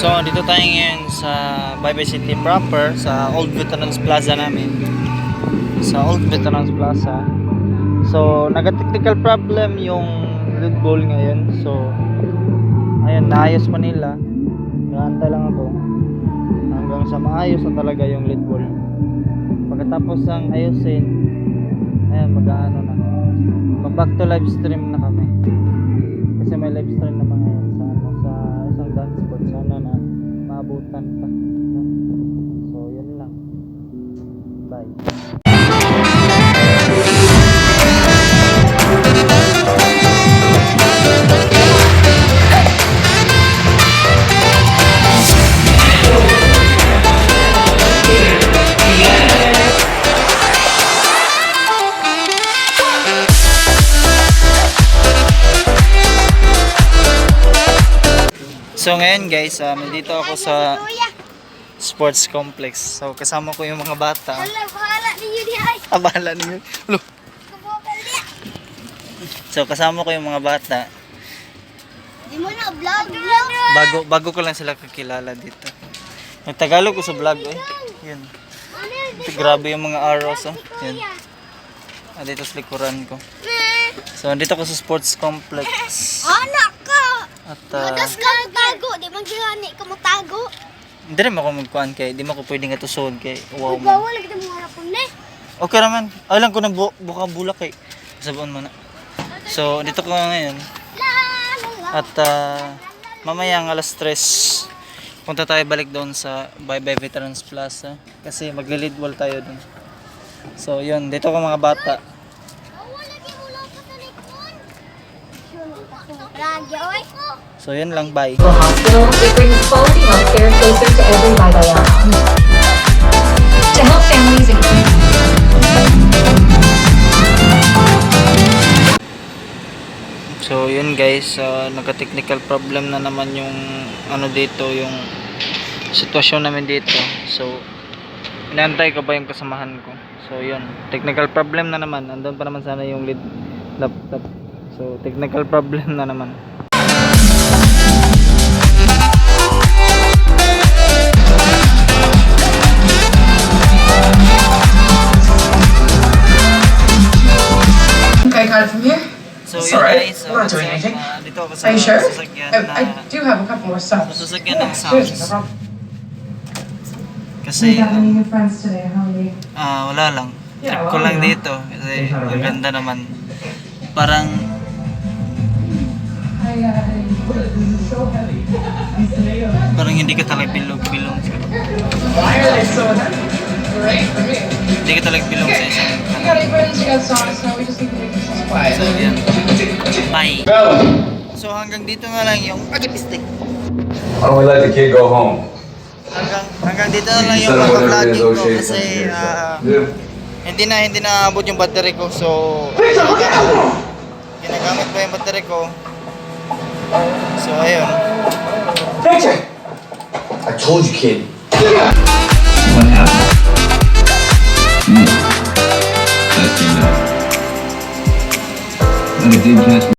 So, dito tayo ngayon sa Baybay City proper, sa Old Veterans Plaza namin. Sa Old Veterans Plaza. So, nagka-technical problem yung lead ball ngayon. So, ayun, naayos pa nila. Naantay lang ako hanggang sa maayos na talaga yung lead ball. Pagkatapos ng ayusin, ayan, mag-ano na. Mag-back to live stream na kami. Kasi may live stream naman ngayon sa isang dance sport. Sana na maabutan pa. So, yun lang. Bye. So ngayon guys, nandito ako sa sports complex. So kasama ko yung mga bata. Bahala ninyo di ay. Bahala ninyo. Lo. So kasama ko yung mga bata. Di mo na vlog. Bago ko lang sila kakilala dito. Nagtagalog ko sa vlog eh. Yun. Grabe yung mga arrows oh. Yun. Dito sa likuran ko. So nandito ako sa sports complex. Anak ka. At Madas ka tago, di man gani ka mo tago. hindi rin ako magkuhan kay di mo ko pwedeng katusod kay wow man. Bawal lagi mo harapon ni. Okay naman. Alam ko na buka bulak kay sabuon mo na. So dito ko ngayon. At mamaya ang alas 3 punta tayo balik doon sa Baybay Veterans Plaza kasi magle-lead wall tayo doon. So yun, dito ko mga bata. So yun lang, bye. Hospital, it brings quality healthcare closer to every Baybayan. To help families in So yun guys, nagka-technical problem na naman yung ano dito, yung sitwasyon namin dito. So inaantay ko ba yung kasamahan ko. So yun, technical problem na naman. Andun pa naman sana yung lead laptop. So technical problem na naman. Okay, got it from here? So It's yun alright. guys, We're not doing anything. dito ako sa Are you sure? sasakyan na I do have a couple more stuff. sasakyan ng Seriously, no sounds. problem. Kasi got any new friends today, how are you? wala lang. Yeah, Trip ko well, lang yeah. dito kasi ang ganda naman. Parang parang hindi ka talaga bilog-bilong. Why are they so heavy? Great for me. Hindi ka talaga bilong sa isang You got any friends? You got sauce? No, we just need to make this quiet. So yan. Bye. So hanggang dito na lang yung pag-pistik. Why don't we let the kid go home? Hanggang dito na lang yung Instead of whatever it pag-vlogging is, ko okay, kasi yeah. hindi na abot yung battery ko. So ginagamit pa yung battery ko. So ayun. Victor! I told you, kid. What happened? Testing that. But it did catch me.